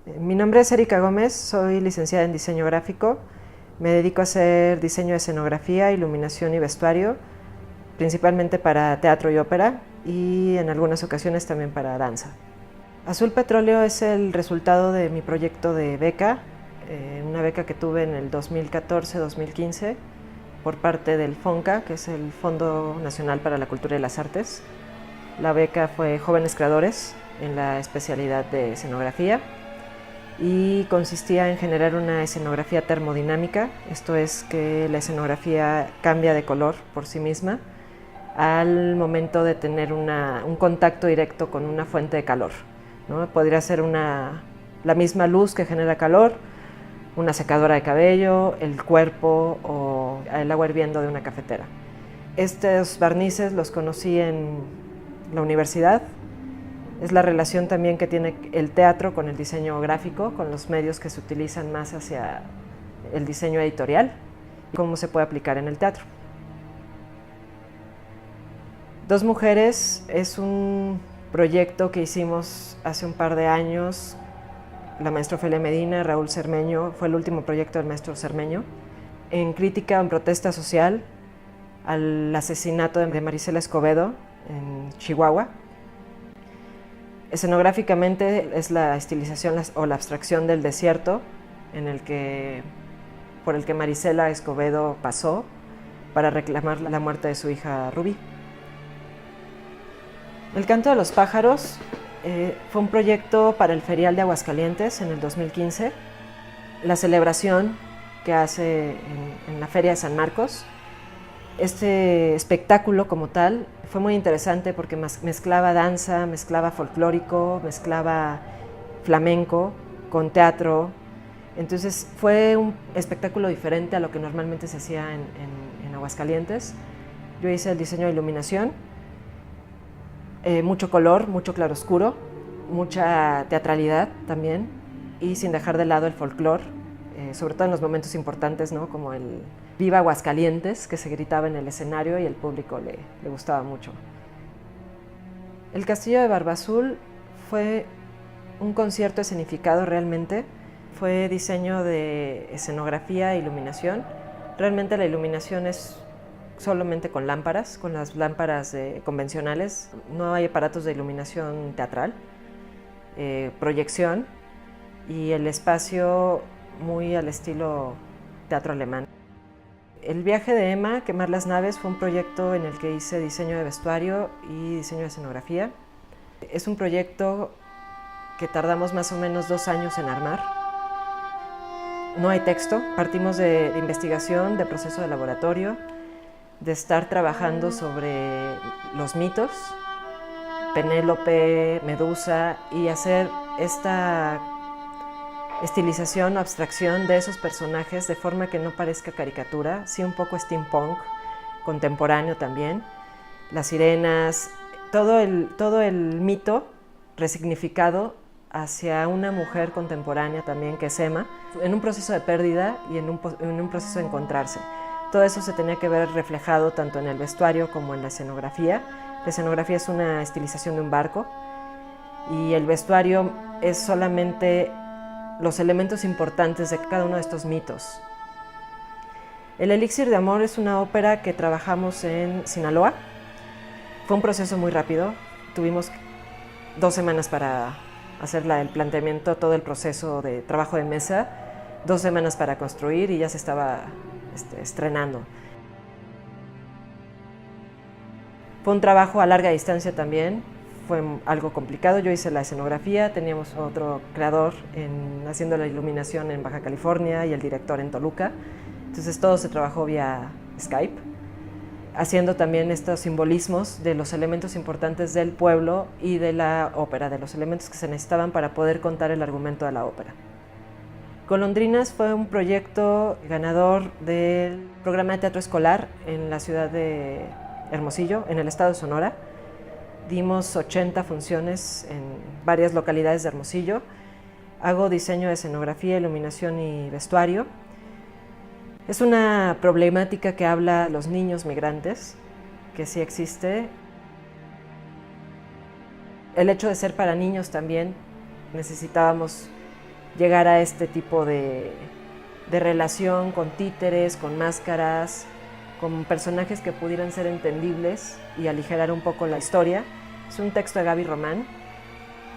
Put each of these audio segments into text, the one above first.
Mi nombre es Erika Gómez, soy licenciada en diseño gráfico. Me dedico a hacer diseño de escenografía, iluminación y vestuario, principalmente para teatro y ópera y en algunas ocasiones también para danza. Azul Petróleo es el resultado de mi proyecto de beca, una beca que tuve en el 2014-2015 por parte del FONCA, que es el Fondo Nacional para la Cultura y las Artes. La beca fue Jóvenes Creadores en la especialidad de escenografía y consistía en generar una escenografía termodinámica, esto es que la escenografía cambia de color por sí misma al momento de tener un contacto directo con una fuente de calor, ¿no? Podría ser la misma luz que genera calor, una secadora de cabello, el cuerpo o el agua hirviendo de una cafetera. Estos barnices los conocí en la universidad. Es la relación también que tiene el teatro con el diseño gráfico, con los medios que se utilizan más hacia el diseño editorial y cómo se puede aplicar en el teatro. Dos Mujeres es un proyecto que hicimos hace un par de años. La maestra Ofelia Medina, Raúl Cermeño, fue el último proyecto del maestro Cermeño, en crítica, en protesta social al asesinato de Marisela Escobedo en Chihuahua. Escenográficamente es la estilización o la abstracción del desierto por el que Marisela Escobedo pasó para reclamar la muerte de su hija Rubí. El Canto de los Pájaros fue un proyecto para el Ferial de Aguascalientes en el 2015, la celebración que hace en la Feria de San Marcos. Este espectáculo como tal fue muy interesante porque mezclaba danza, mezclaba folclórico, mezclaba flamenco con teatro. Entonces fue un espectáculo diferente a lo que normalmente se hacía en Aguascalientes. Yo hice el diseño de iluminación, mucho color, mucho claroscuro, mucha teatralidad también y sin dejar de lado el folclore, sobre todo en los momentos importantes, ¿no? Como el Viva Aguascalientes, que se gritaba en el escenario y el público le gustaba mucho. El Castillo de Barbazul fue un concierto escenificado realmente, fue diseño de escenografía e iluminación. Realmente la iluminación es solamente con lámparas, con las lámparas convencionales, no hay aparatos de iluminación teatral, proyección y el espacio muy al estilo teatro alemán. El viaje de Emma, Quemar las naves, fue un proyecto en el que hice diseño de vestuario y diseño de escenografía. Es un proyecto que tardamos más o menos 2 años en armar. No hay texto, partimos de investigación, de proceso de laboratorio, de estar trabajando sobre los mitos, Penélope, Medusa, y hacer esta estilización o abstracción de esos personajes de forma que no parezca caricatura, sí un poco steampunk, contemporáneo también. Las sirenas, todo el mito resignificado hacia una mujer contemporánea también, que es Emma, en un proceso de pérdida y en un proceso de encontrarse. Todo eso se tenía que ver reflejado tanto en el vestuario como en la escenografía. La escenografía es una estilización de un barco y el vestuario es solamente los elementos importantes de cada uno de estos mitos. El Elixir de Amor es una ópera que trabajamos en Sinaloa. Fue un proceso muy rápido. Tuvimos 2 semanas para hacer el planteamiento, todo el proceso de trabajo de mesa, 2 semanas para construir y ya se estaba estrenando. Fue un trabajo a larga distancia también, fue algo complicado. Yo hice la escenografía, teníamos otro creador haciendo la iluminación en Baja California y el director en Toluca. Entonces todo se trabajó vía Skype, haciendo también estos simbolismos de los elementos importantes del pueblo y de la ópera, de los elementos que se necesitaban para poder contar el argumento de la ópera. Golondrinas fue un proyecto ganador del programa de teatro escolar en la ciudad de Hermosillo, en el estado de Sonora. Dimos 80 funciones en varias localidades de Hermosillo. Hago diseño de escenografía, iluminación y vestuario. Es una problemática que habla de los niños migrantes, que sí existe. El hecho de ser para niños también necesitábamos llegar a este tipo de relación con títeres, con máscaras, con personajes que pudieran ser entendibles y aligerar un poco la historia. Es un texto de Gaby Román,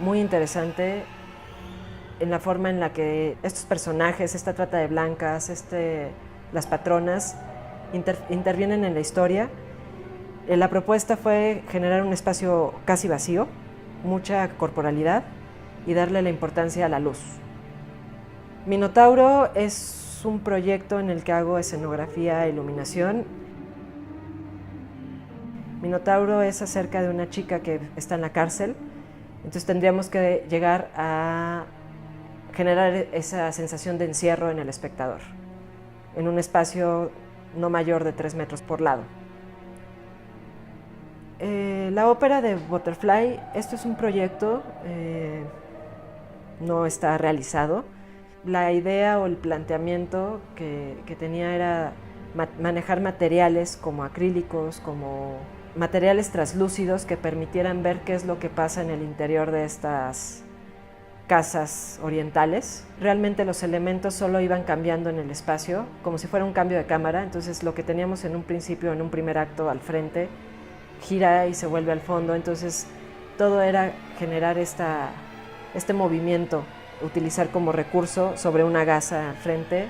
muy interesante en la forma en la que estos personajes, esta trata de blancas, las patronas, intervienen en la historia. La propuesta fue generar un espacio casi vacío, mucha corporalidad y darle la importancia a la luz. Minotauro es un proyecto en el que hago escenografía e iluminación. Minotauro es acerca de una chica que está en la cárcel, entonces tendríamos que llegar a generar esa sensación de encierro en el espectador, en un espacio no mayor de 3 metros por lado. La ópera de Butterfly, esto es un proyecto, no está realizado. La idea o el planteamiento que tenía era manejar materiales como acrílicos, como materiales translúcidos que permitieran ver qué es lo que pasa en el interior de estas casas orientales. Realmente los elementos solo iban cambiando en el espacio, como si fuera un cambio de cámara. Entonces lo que teníamos en un principio, en un primer acto al frente, gira y se vuelve al fondo. Entonces todo era generar este movimiento, utilizar como recurso sobre una gasa al frente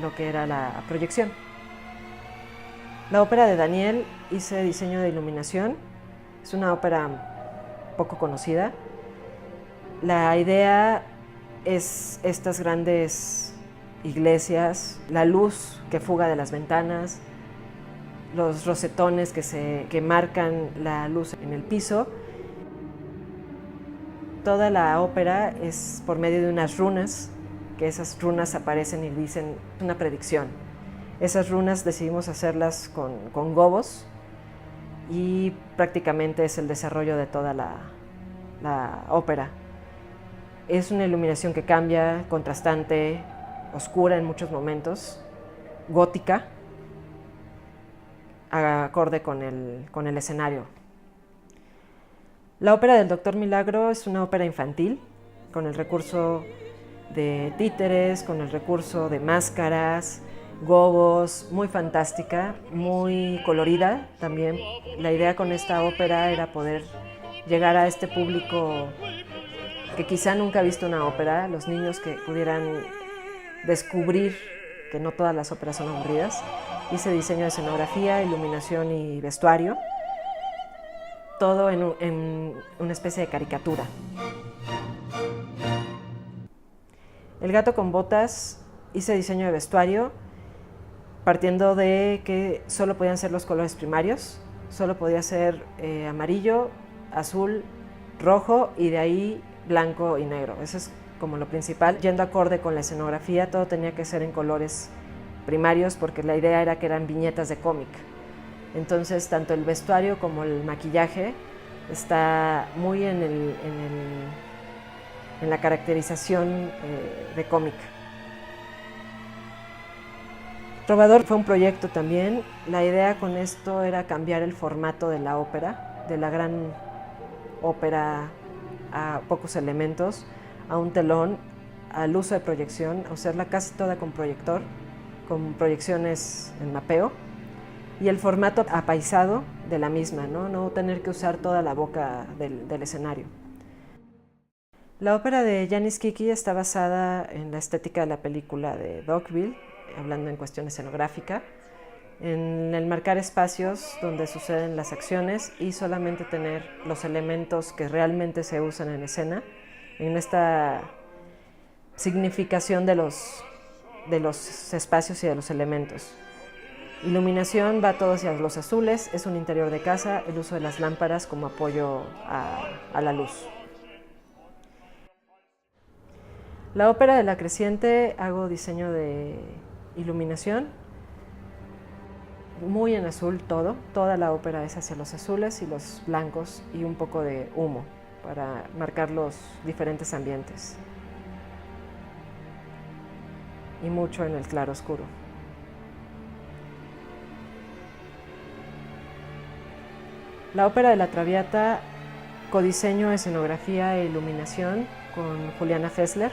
lo que era la proyección. La ópera de Daniel hice diseño de iluminación. Es una ópera poco conocida. La idea es estas grandes iglesias, la luz que fuga de las ventanas, los rosetones que marcan la luz en el piso. Toda la ópera es por medio de unas runas, que esas runas aparecen y dicen una predicción. Esas runas decidimos hacerlas con gobos y prácticamente es el desarrollo de toda la ópera. Es una iluminación que cambia, contrastante, oscura en muchos momentos, gótica, acorde con el escenario. La ópera del Doctor Milagro es una ópera infantil, con el recurso de títeres, con el recurso de máscaras, gobos, muy fantástica, muy colorida también. La idea con esta ópera era poder llegar a este público que quizá nunca ha visto una ópera, los niños que pudieran descubrir que no todas las óperas son aburridas. Hice diseño de escenografía, iluminación y vestuario, todo en una especie de caricatura. El gato con botas, hice diseño de vestuario, partiendo de que solo podían ser los colores primarios, solo podía ser amarillo, azul, rojo y de ahí blanco y negro. Eso es como lo principal. Yendo acorde con la escenografía, todo tenía que ser en colores primarios porque la idea era que eran viñetas de cómic. Entonces, tanto el vestuario como el maquillaje está muy en la caracterización de cómic. Trovador fue un proyecto también. La idea con esto era cambiar el formato de la ópera, de la gran ópera a pocos elementos, a un telón, al uso de proyección, a usarla casi toda con proyector, con proyecciones en mapeo, y el formato apaisado de la misma, no tener que usar toda la boca del escenario. La ópera de Janis Kiki está basada en la estética de la película de Dogville, hablando en cuestión escenográfica, en el marcar espacios donde suceden las acciones y solamente tener los elementos que realmente se usan en escena, en esta significación de los espacios y de los elementos. Iluminación va todo hacia los azules, es un interior de casa, el uso de las lámparas como apoyo a la luz. La ópera de La Creciente hago diseño de iluminación, muy en azul todo, toda la ópera es hacia los azules y los blancos y un poco de humo para marcar los diferentes ambientes y mucho en el claro oscuro. La ópera de La Traviata, codiseño, escenografía e iluminación con Juliana Fessler.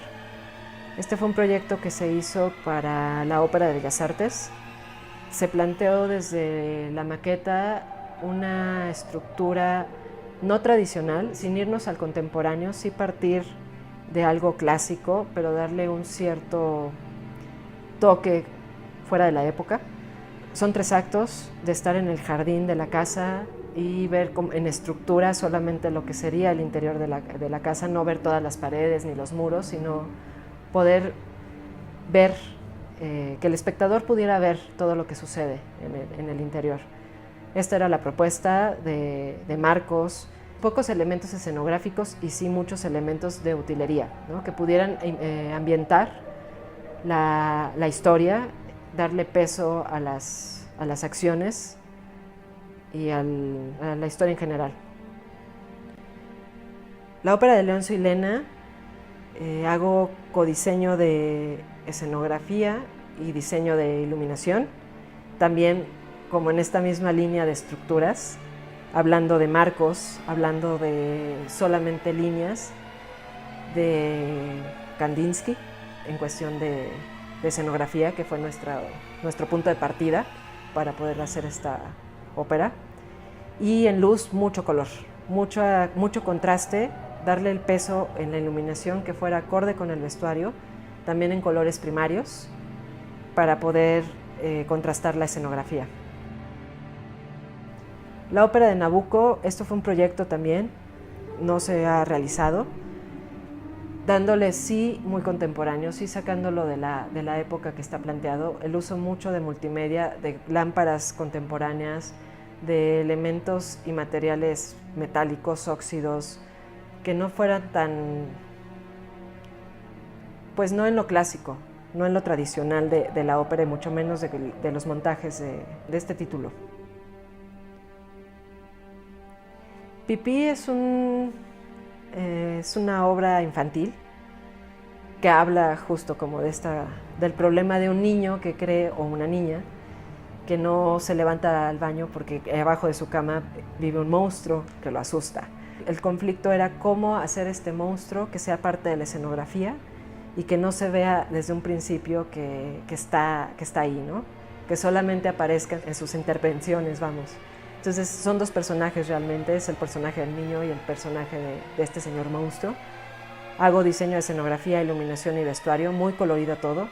Este fue un proyecto que se hizo para la Ópera de Bellas Artes. Se planteó desde la maqueta una estructura no tradicional, sin irnos al contemporáneo, sí partir de algo clásico, pero darle un cierto toque fuera de la época. Son 3 actos de estar en el jardín de la casa y ver en estructura solamente lo que sería el interior de la casa, no ver todas las paredes ni los muros, sino poder ver, que el espectador pudiera ver todo lo que sucede en el interior. Esta era la propuesta de Marcos, pocos elementos escenográficos y sí muchos elementos de utilería, ¿no? Que pudieran ambientar la historia, darle peso a las acciones y a la historia en general. La ópera de Leoncio y Lena, hago codiseño de escenografía y diseño de iluminación, también como en esta misma línea de estructuras, hablando de marcos, hablando de solamente líneas, de Kandinsky en cuestión de escenografía, que fue nuestro punto de partida para poder hacer esta ópera. Y en luz, mucho color, mucho contraste, darle el peso en la iluminación que fuera acorde con el vestuario, también en colores primarios, para poder contrastar la escenografía. La ópera de Nabucco, esto fue un proyecto también, no se ha realizado, dándole sí muy contemporáneo, sí sacándolo de la época que está planteado, el uso mucho de multimedia, de lámparas contemporáneas, de elementos y materiales metálicos, óxidos, que no fueran tan, pues no en lo clásico, no en lo tradicional de la ópera y mucho menos de los montajes de este título. Pipí es una obra infantil que habla justo como del problema de un niño que cree, o una niña, que no se levanta al baño porque abajo de su cama vive un monstruo que lo asusta. El conflicto era cómo hacer este monstruo que sea parte de la escenografía y que no se vea desde un principio que está ahí, ¿no? Que solamente aparezca en sus intervenciones, vamos. Entonces son 2 personajes realmente, es el personaje del niño y el personaje de este señor monstruo. Hago diseño de escenografía, iluminación y vestuario, muy colorido todo,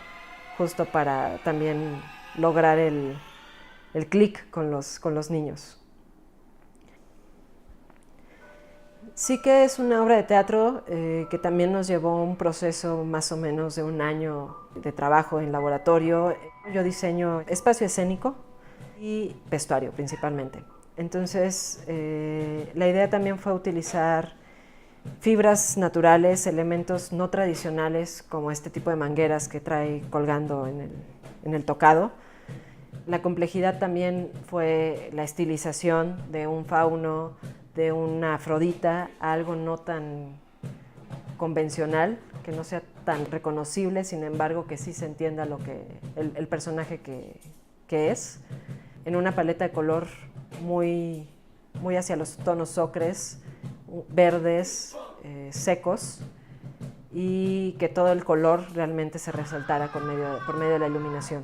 justo para también lograr el clic con los niños. Sí que es una obra de teatro que también nos llevó un proceso más o menos de 1 año de trabajo en laboratorio. Yo diseño espacio escénico y vestuario principalmente. Entonces, la idea también fue utilizar fibras naturales, elementos no tradicionales, como este tipo de mangueras que trae colgando en el tocado. La complejidad también fue la estilización de un fauno, de una Afrodita, a algo no tan convencional, que no sea tan reconocible, sin embargo que sí se entienda el personaje que es, en una paleta de color muy hacia los tonos ocres, verdes, secos, y que todo el color realmente se resaltara por medio de la iluminación.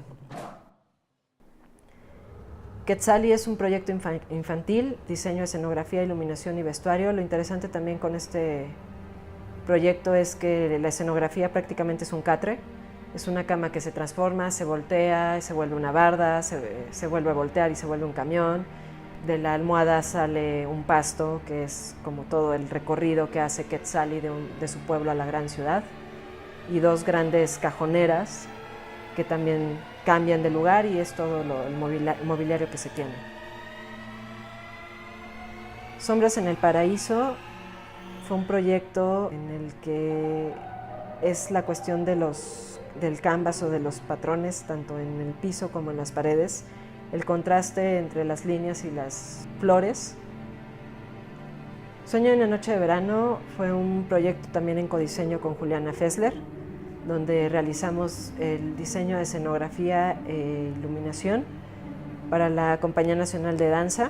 Quetzali es un proyecto infantil, diseño, escenografía, iluminación y vestuario. Lo interesante también con este proyecto es que la escenografía prácticamente es un catre. Es una cama que se transforma, se voltea, se vuelve una barda, se vuelve a voltear y se vuelve un camión. De la almohada sale un pasto, que es como todo el recorrido que hace Quetzali de su pueblo a la gran ciudad. Y 2 grandes cajoneras que también cambian de lugar, y es todo el mobiliario que se tiene. Sombras en el Paraíso fue un proyecto en el que es la cuestión del canvas o de los patrones, tanto en el piso como en las paredes, el contraste entre las líneas y las flores. Sueño en una noche de verano fue un proyecto también en codiseño con Juliana Fessler, donde realizamos el diseño de escenografía e iluminación para la Compañía Nacional de Danza.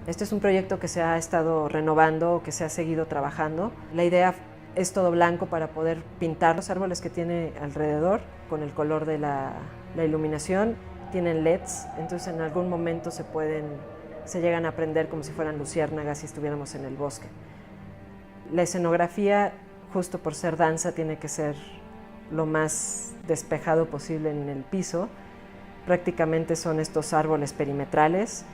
Este es un proyecto que se ha estado renovando, que se ha seguido trabajando. La idea es todo blanco para poder pintar los árboles que tiene alrededor con el color de la iluminación. Tienen LEDs, entonces en algún momento se llegan a prender como si fueran luciérnagas si estuviéramos en el bosque. La escenografía, justo por ser danza, tiene que ser lo más despejado posible en el piso. Prácticamente son estos árboles perimetrales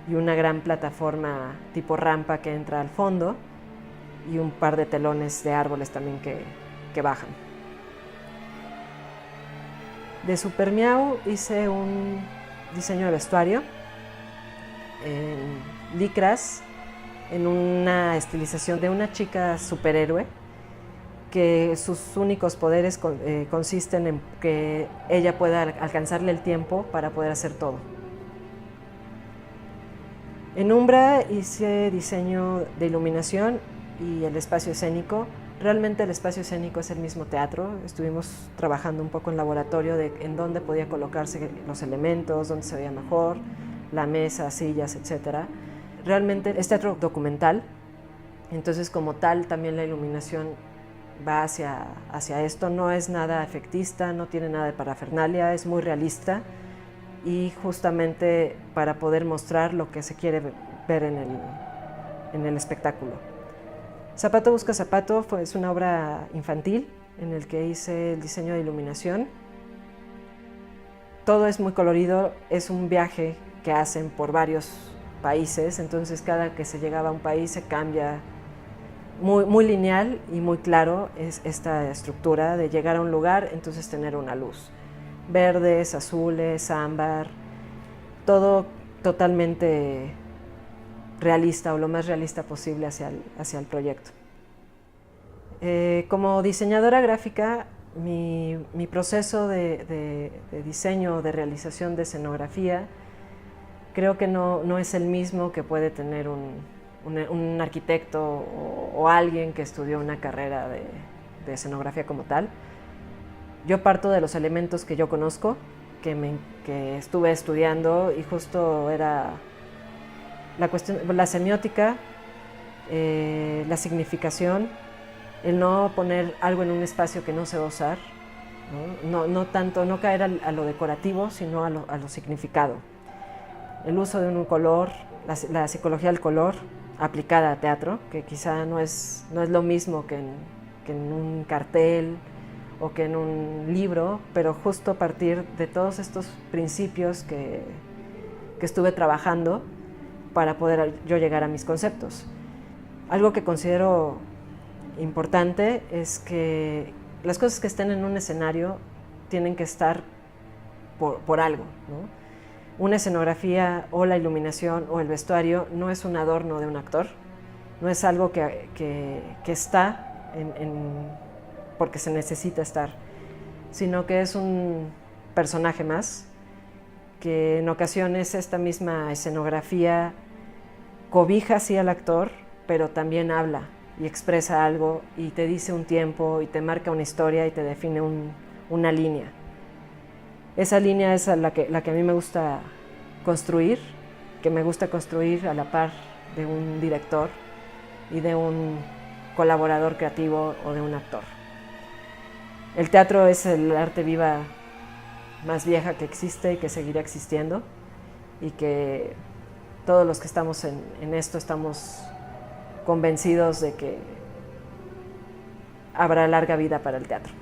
y una gran plataforma tipo rampa que entra al fondo y un par de telones de árboles también que bajan. De Super Miau hice un diseño de vestuario en licras, en una estilización de una chica superhéroe que sus únicos poderes consisten en que ella pueda alcanzarle el tiempo para poder hacer todo. En Umbra hice diseño de iluminación y el espacio escénico. Realmente el espacio escénico es el mismo teatro. Estuvimos trabajando un poco en laboratorio en dónde podía colocarse los elementos, dónde se veía mejor, la mesa, sillas, etc. Realmente es teatro documental, entonces como tal también la iluminación va hacia esto. No es nada efectista, no tiene nada de parafernalia, es muy realista y justamente para poder mostrar lo que se quiere ver en el espectáculo. Zapato busca zapato es una obra infantil en el que hice el diseño de iluminación. Todo es muy colorido, es un viaje que hacen por varios países, entonces cada que se llegaba a un país se cambia. Muy lineal y muy claro es esta estructura de llegar a un lugar, entonces tener una luz. Verdes, azules, ámbar, todo totalmente realista o lo más realista posible hacia el proyecto. Como diseñadora gráfica, mi proceso de diseño, de realización de escenografía, creo que no es el mismo que puede tener un arquitecto o alguien que estudió una carrera de escenografía como tal. Yo parto de los elementos que yo conozco, que estuve estudiando, y justo era la semiótica, la significación, el no poner algo en un espacio que no se va a usar, no caer a lo decorativo, sino a lo significado. El uso de un color, la psicología del color aplicada a teatro, que quizá no es lo mismo que en un cartel o que en un libro, pero justo a partir de todos estos principios que estuve trabajando para poder yo llegar a mis conceptos. Algo que considero importante es que las cosas que estén en un escenario tienen que estar por algo, ¿no? Una escenografía o la iluminación o el vestuario no es un adorno de un actor, no es algo que está porque se necesita estar, sino que es un personaje más, que en ocasiones esta misma escenografía cobija sí al actor, pero también habla y expresa algo y te dice un tiempo y te marca una historia y te define una línea. Esa línea es la que a mí me gusta construir, que me gusta construir a la par de un director y de un colaborador creativo o de un actor. El teatro es el arte viva más vieja que existe y que seguirá existiendo, y que todos los que estamos en esto estamos convencidos de que habrá larga vida para el teatro.